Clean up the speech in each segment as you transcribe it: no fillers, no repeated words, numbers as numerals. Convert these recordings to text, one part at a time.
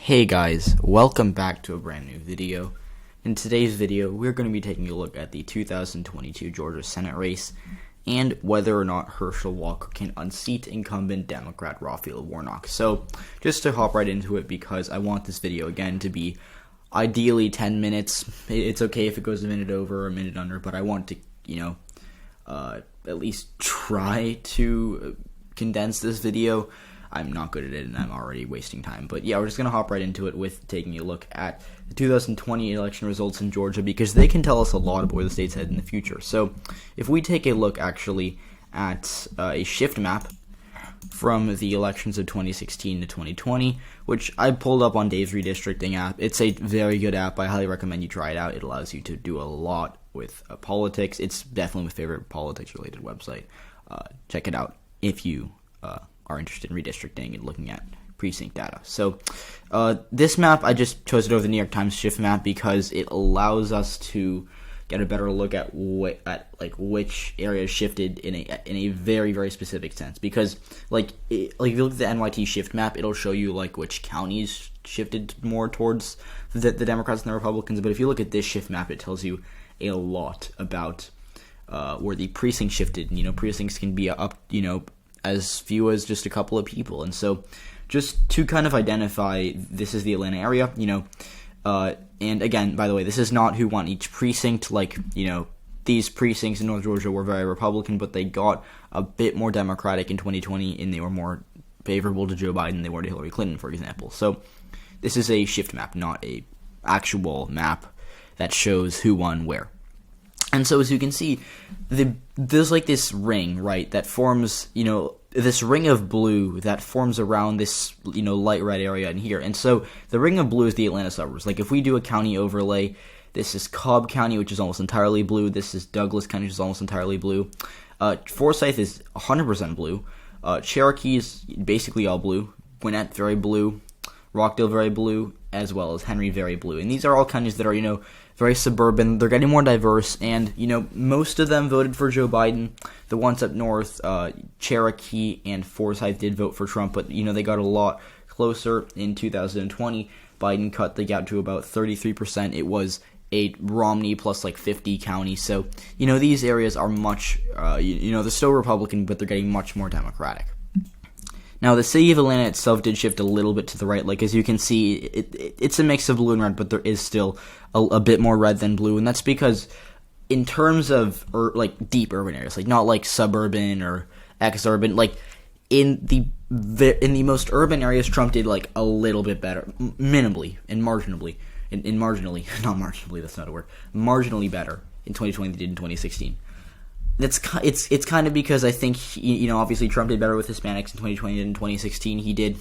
Hey guys, welcome back to a brand new video. In today's video, we're going to be taking a look at the 2022 Georgia Senate race and whether or not Herschel Walker can unseat incumbent Democrat Raphael Warnock. So, just to hop right into it, because I want this video again to be ideally 10 minutes. It's okay if it goes a minute over or a minute under, but I want to, at least try to condense this video. I'm not good at it, and I'm already wasting time. But yeah, we're just going to hop right into it with taking a look at the 2020 election results in Georgia, because they can tell us a lot about where the state's headed in the future. So if we take a look actually at a shift map from the elections of 2016 to 2020, which I pulled up on Dave's redistricting app. It's a very good app. I highly recommend you try it out. It allows you to do a lot with politics. It's definitely my favorite politics-related website. Check it out if you are interested in redistricting and looking at precinct data. So this map, I just chose it over the New York Times shift map because it allows us to get a better look at which areas shifted in a very, very specific sense. Because if you look at the NYT shift map, it'll show you which counties shifted more towards the Democrats and the Republicans. But if you look at this shift map, it tells you a lot about where the precinct shifted. And, precincts can be up, as few as just a couple of people. And so just to kind of identify, this is the Atlanta area, and again, by the way, this is not who won each precinct. These precincts in North Georgia were very Republican, but they got a bit more Democratic in 2020, and they were more favorable to Joe Biden than they were to Hillary Clinton, for example. So this is a shift map, not a actual map that shows who won where. And so as you can see, there's this ring, right, that forms, this ring of blue that forms around this, light red area in here. And so the ring of blue is the Atlanta suburbs. If we do a county overlay, this is Cobb County, which is almost entirely blue. This is Douglas County, which is almost entirely blue. Forsyth is 100% blue. Cherokee is basically all blue. Gwinnett, very blue. Rockdale, very blue, as well as Henry, very blue. And these are all counties that are, very suburban. They're getting more diverse, and, most of them voted for Joe Biden. The ones up north, Cherokee and Forsyth, did vote for Trump, but, they got a lot closer in 2020. Biden cut the gap to about 33%. It was a Romney plus 50 counties. So, these areas are much, they're still Republican, but they're getting much more Democratic. Now, the city of Atlanta itself did shift a little bit to the right. As you can see, it's a mix of blue and red, but there is still a bit more red than blue, and that's because in terms of deep urban areas, not suburban or ex-urban, in the most urban areas, Trump did a little bit better, minimally and marginally, not marginally, that's not a word, marginally better in 2020 than he did in 2016. It's kind of because I think obviously Trump did better with Hispanics in 2020 than in 2016. He did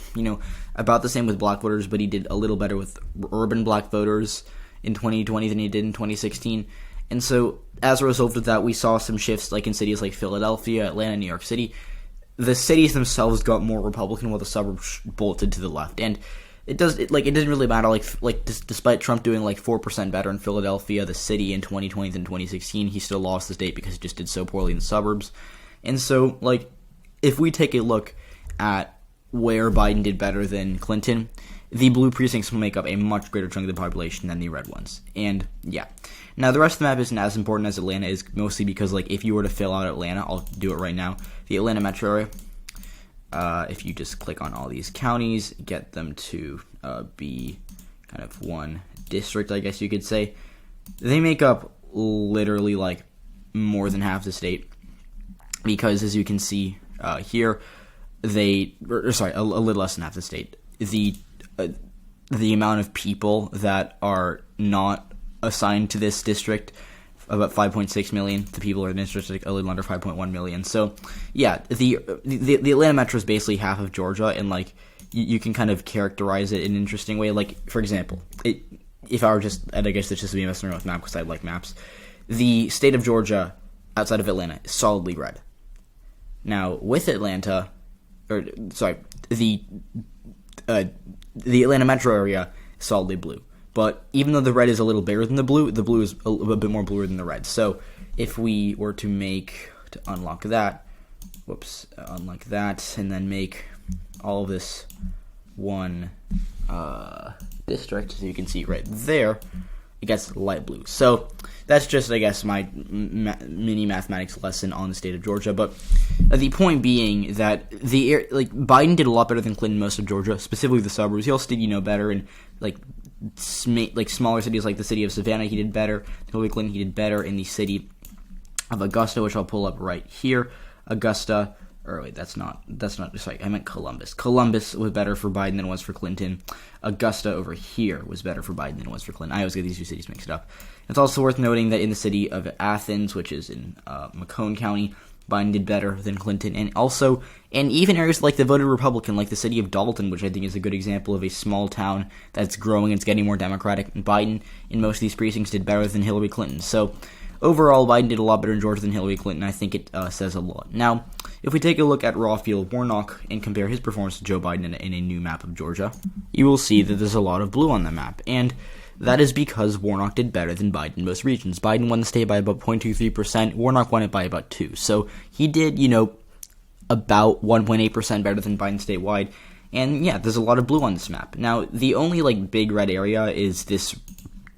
about the same with black voters, but he did a little better with urban black voters in 2020 than he did in 2016. And so as a result of that, we saw some shifts in cities like Philadelphia, Atlanta, New York City. The cities themselves got more Republican while the suburbs bolted to the left. And it didn't really matter. Despite Trump doing 4% better in Philadelphia, the city, in 2020 than 2016, he still lost the state because he just did so poorly in the suburbs. And so, if we take a look at where Biden did better than Clinton, the blue precincts will make up a much greater chunk of the population than the red ones. And yeah, now the rest of the map isn't as important as Atlanta is, mostly because if you were to fill out Atlanta, I'll do it right now. The Atlanta metro area. If you just click on all these counties, get them to be kind of one district, I guess you could say, they make up literally more than half the state, because as you can see here, a little less than half the state. The amount of people that are not assigned to this district, about 5.6 million. The people are in this district a little under 5.1 million. So, yeah, the Atlanta metro is basically half of Georgia, and you can kind of characterize it in an interesting way. For example, if I were and I guess this just would be messing around with maps because I like maps. The state of Georgia outside of Atlanta is solidly red. Now with Atlanta, the Atlanta metro area is solidly blue. But even though the red is a little bigger than the blue is a bit more bluer than the red. So if we were to unlock that, unlock that, and then make all of this one district, so you can see right there, it gets light blue. So that's just, I guess, my mini mathematics lesson on the state of Georgia. But the point being that Biden did a lot better than Clinton in most of Georgia, specifically the suburbs. He also did better in smaller cities like the city of Savannah. He did better. Hillary Clinton, he did better in the city of Augusta, which I'll pull up right here. Augusta. Or wait, that's not. Sorry, I meant Columbus. Columbus was better for Biden than it was for Clinton. Augusta over here was better for Biden than it was for Clinton. I always get these two cities mixed up. It's also worth noting that in the city of Athens, which is in Macomb County, Biden did better than Clinton. And even areas like the voted Republican, like the city of Dalton, which I think is a good example of a small town that's growing and it's getting more Democratic. Biden, in most of these precincts, did better than Hillary Clinton. So overall, Biden did a lot better in Georgia than Hillary Clinton. I think it says a lot. Now, if we take a look at Raphael Warnock and compare his performance to Joe Biden in a new map of Georgia, you will see that there's a lot of blue on the map. And that is because Warnock did better than Biden in most regions. Biden won the state by about 0.23%. Warnock won it by about 2%. So he did, about 1.8% better than Biden statewide. And yeah, there's a lot of blue on this map. Now, the only big red area is this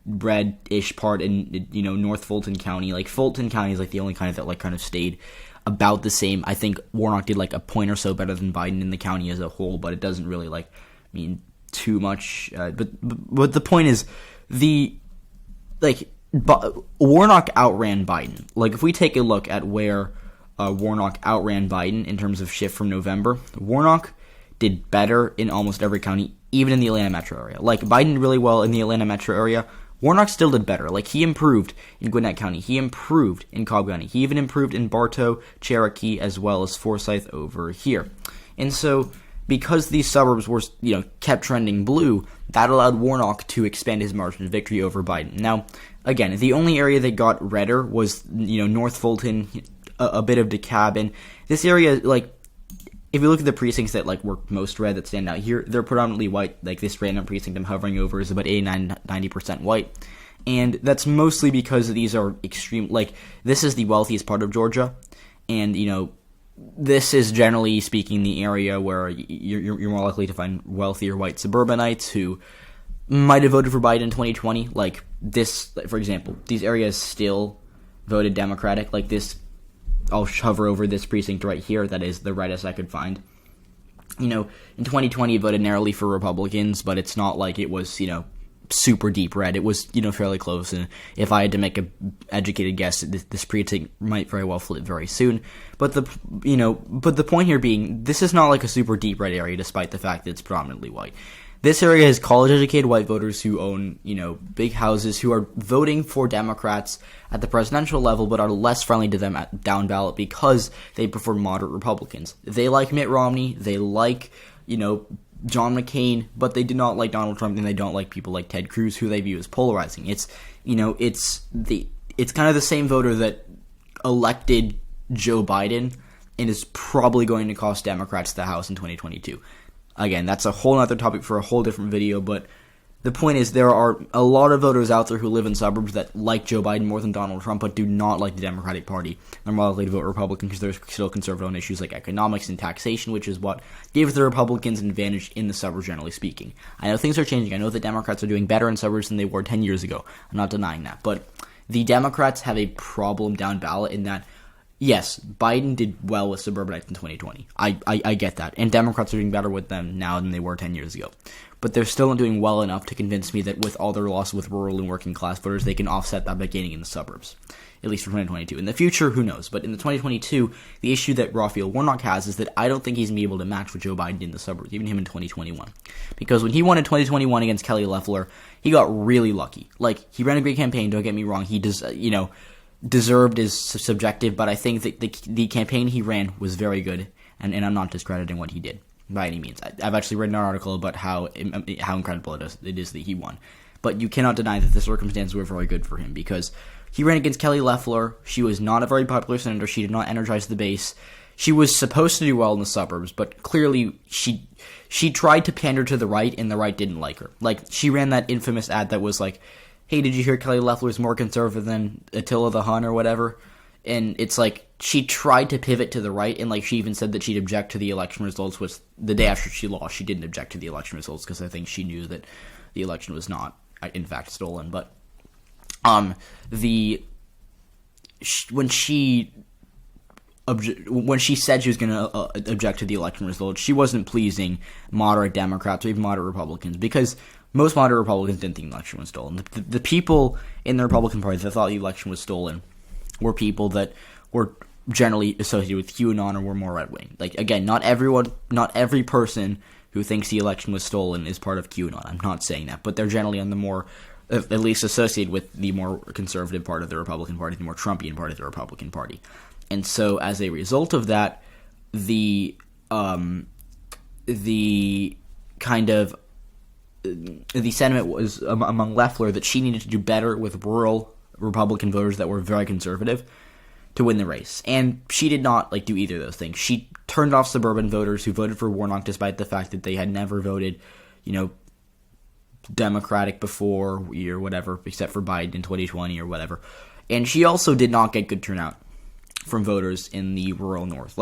red-ish part in North Fulton County. Fulton County is the only kind of stayed about the same. I think Warnock did a point or so better than Biden in the county as a whole, but it doesn't really mean too much. But the point is, Warnock outran Biden. If we take a look at where Warnock outran Biden in terms of shift from November, Warnock did better in almost every county, even in the Atlanta metro area. Biden did really well in the Atlanta metro area. Warnock still did better. He improved in Gwinnett County. He improved in Cobb County. He even improved in Bartow, Cherokee, as well as Forsyth over here. And so, because these suburbs were, kept trending blue, that allowed Warnock to expand his margin of victory over Biden. Now, again, the only area that got redder was, North Fulton, a bit of DeKalb, and this area, if you look at the precincts that were most red that stand out here, they're predominantly white. This random precinct I'm hovering over is about 89-90% white, and that's mostly because these are extreme. This is the wealthiest part of Georgia, and this is generally speaking the area where you're more likely to find wealthier white suburbanites who might have voted for Biden in 2020. For example, these areas still voted Democratic. I'll hover over this precinct right here. That is the reddest I could find. In 2020, it voted narrowly for Republicans, but it's not like it was, super deep red. It was, fairly close. And if I had to make an educated guess, this precinct might very well flip very soon. But the point here being, this is not a super deep red area, despite the fact that it's predominantly white. This area has college-educated white voters who own, big houses, who are voting for Democrats at the presidential level, but are less friendly to them at down ballot because they prefer moderate Republicans. They like Mitt Romney, they like, John McCain, but they do not like Donald Trump, and they don't like people like Ted Cruz, who they view as polarizing. It's kind of the same voter that elected Joe Biden and is probably going to cost Democrats the House in 2022. Again, that's a whole other topic for a whole different video, but the point is there are a lot of voters out there who live in suburbs that like Joe Biden more than Donald Trump, but do not like the Democratic Party. They're more likely to vote Republican because they're still conservative on issues like economics and taxation, which is what gave the Republicans an advantage in the suburbs, generally speaking. I know things are changing. I know that Democrats are doing better in suburbs than they were 10 years ago. I'm not denying that. But the Democrats have a problem down ballot in that, yes, Biden did well with suburbanites in 2020. I get that. And Democrats are doing better with them now than they were 10 years ago. But they're still not doing well enough to convince me that with all their loss with rural and working class voters, they can offset that by gaining in the suburbs. At least for 2022. In the future, who knows? But in the 2022, the issue that Raphael Warnock has is that I don't think he's going to be able to match what Joe Biden did in the suburbs, even him in 2021. Because when he won in 2021 against Kelly Loeffler, he got really lucky. He ran a great campaign, don't get me wrong. He does, deserved is subjective, but I think that the campaign he ran was very good, and I'm not discrediting what he did by any means. I've actually written an article about how incredible it is that he won. But you cannot deny that the circumstances were very good for him, because he ran against Kelly Loeffler. She was not a very popular senator. She did not energize the base. She was supposed to do well in the suburbs, but clearly she tried to pander to the right, and the right didn't like her. She ran that infamous ad that was hey, did you hear Kelly Loeffler's more conservative than Attila the Hun or whatever? And it's she tried to pivot to the right, and like she even said that she'd object to the election results. Was the day after she lost, she didn't object to the election results because I think she knew that the election was not, in fact, stolen. But when she said she was going to object to the election results, she wasn't pleasing moderate Democrats or even moderate Republicans, because most moderate Republicans didn't think the election was stolen. The people in the Republican Party that thought the election was stolen were people that were generally associated with QAnon or were more right-wing. Like, again, not every person who thinks the election was stolen is part of QAnon. I'm not saying that, but they're generally on the more, at least associated with the more conservative part of the Republican Party, the more Trumpian part of the Republican Party. And so, as a result of that, the sentiment was among Loeffler that she needed to do better with rural Republican voters that were very conservative to win the race. And she did not do either of those things. She turned off suburban voters who voted for Warnock despite the fact that they had never voted, Democratic before or whatever, except for Biden in 2020 or whatever. And she also did not get good turnout from voters in the rural North.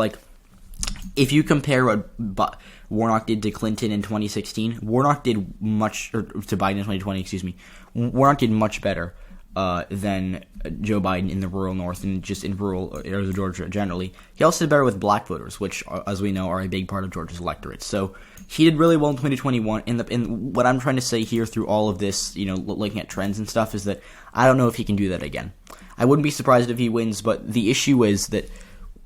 If you compare what Warnock did to Clinton in 2016, Warnock did much, or to Biden in 2020, excuse me, Warnock did much better than Joe Biden in the rural North and just in rural areas of Georgia generally. He also did better with black voters, which, as we know, are a big part of Georgia's electorate. So he did really well in 2021. And what I'm trying to say here through all of this, looking at trends and stuff, is that I don't know if he can do that again. I wouldn't be surprised if he wins, but the issue is that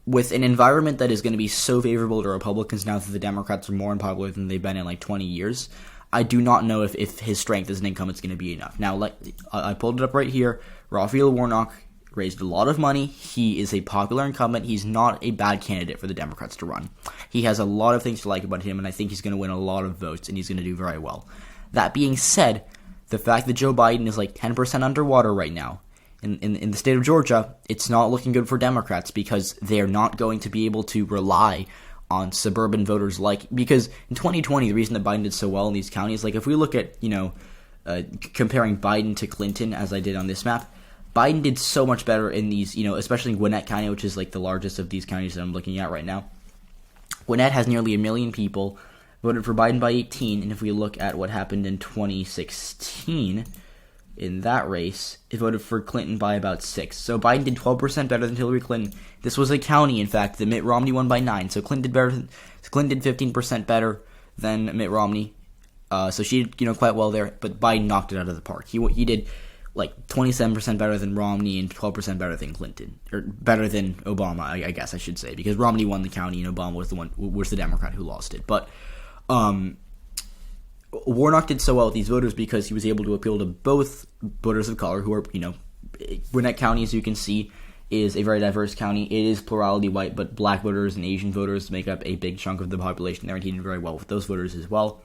with an environment that is going to be so favorable to Republicans now that the Democrats are more unpopular than they've been in 20 years, I do not know if his strength as an incumbent is going to be enough. Now, I pulled it up right here. Raphael Warnock raised a lot of money. He is a popular incumbent. He's not a bad candidate for the Democrats to run. He has a lot of things to like about him, and I think he's going to win a lot of votes, and he's going to do very well. That being said, the fact that Joe Biden is 10% underwater right now, in the state of Georgia, it's not looking good for Democrats because they're not going to be able to rely on suburban voters because in 2020, the reason that Biden did so well in these counties, if we look at, comparing Biden to Clinton, as I did on this map, Biden did so much better in these, especially in Gwinnett County, which is the largest of these counties that I'm looking at right now. Gwinnett has nearly 1 million people, voted for Biden by 18, and if we look at what happened in 2016, in that race, it voted for Clinton by about 6. So Biden did 12% better than Hillary Clinton. This was a county, in fact, that Mitt Romney won by 9. So Clinton did 15% better than Mitt Romney. So she did, quite well there, but Biden knocked it out of the park. He did 27% better than Romney and 12% better than Clinton, or better than Obama, I guess I should say, because Romney won the county and Obama was the Democrat who lost it. But Warnock did so well with these voters because he was able to appeal to both voters of color who are, Gwinnett County, as you can see, is a very diverse county. It is plurality white, but black voters and Asian voters make up a big chunk of the population there, and he did very well with those voters as well.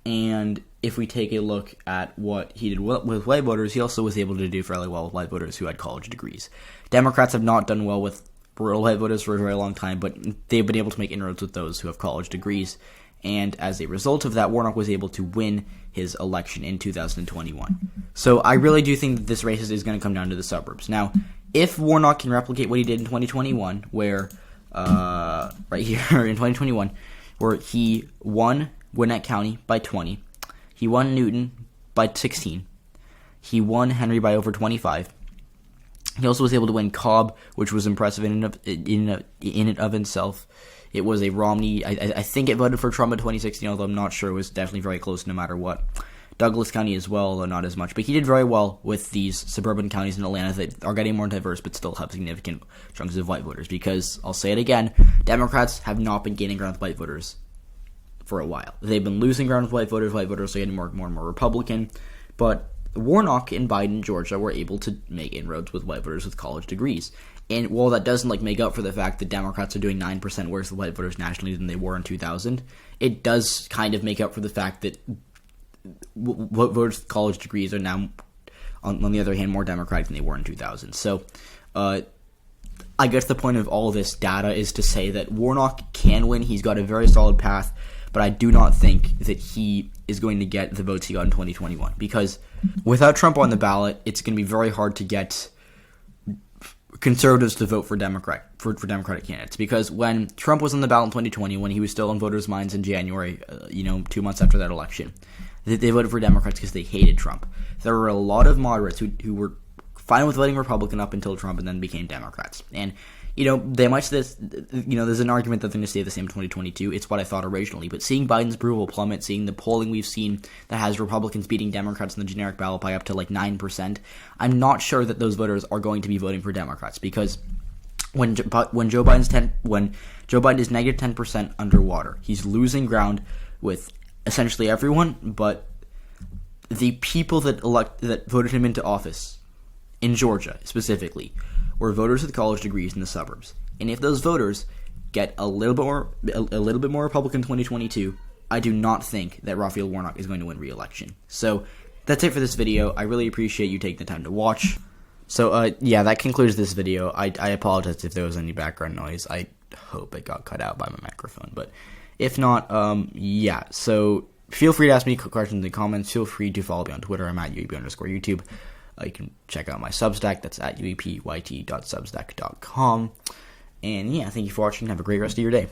And if we take a look at what he did with white voters, he also was able to do fairly well with white voters who had college degrees. Democrats have not done well with rural white voters for a very long time, but they've been able to make inroads with those who have college degrees. And as a result of that, Warnock was able to win his election in 2021. So I really do think that this race is going to come down to the suburbs. Now, if Warnock can replicate what he did in 2021, where, right here in 2021, where he won Gwinnett County by 20, he won Newton by 16, he won Henry by over 25, he also was able to win Cobb, which was impressive in and of itself. It was a Romney. I think it voted for Trump in 2016, although I'm not sure. It was definitely very close no matter what. Douglas County as well, although not as much. But he did very well with these suburban counties in Atlanta that are getting more diverse but still have significant chunks of white voters. Because, I'll say it again, Democrats have not been gaining ground with white voters for a while. They've been losing ground with white voters. White voters are getting more and more Republican. But Warnock and Biden in Georgia were able to make inroads with white voters with college degrees. And while that doesn't make up for the fact that Democrats are doing 9% worse with white voters nationally than they were in 2000, it does kind of make up for the fact that voters with college degrees are now, on the other hand, more Democratic than they were in 2000. So I guess the point of all this data is to say that Warnock can win. He's got a very solid path, but I do not think that he is going to get the votes he got in 2021. Because without Trump on the ballot, it's going to be very hard to get conservatives to vote for Democratic candidates, because when Trump was on the ballot in 2020, when he was still on voters' minds in January, 2 months after that election, they voted for Democrats because they hated Trump. There were a lot of moderates who were fine with voting Republican up until Trump and then became Democrats. And they might say this, there's an argument that they're going to stay the same in 2022. It's what I thought originally. But seeing Biden's approval plummet, seeing the polling we've seen that has Republicans beating Democrats in the generic ballot by up to like 9%, I'm not sure that those voters are going to be voting for Democrats, because when Joe Biden is negative 10% underwater, he's losing ground with essentially everyone but the people that voted him into office in Georgia specifically were voters with college degrees in the suburbs. And if those voters get a little bit more Republican in 2022, I do not think that Raphael Warnock is going to win re-election. So that's it for this video. I really appreciate you taking the time to watch. So that concludes this video. I apologize if there was any background noise. I hope it got cut out by my microphone, but if not, so feel free to ask me questions in the comments. Feel free to follow me on Twitter. I'm at UEP_YouTube. You can check out my Substack. That's at uepyt.substack.com. And thank you for watching. Have a great rest of your day.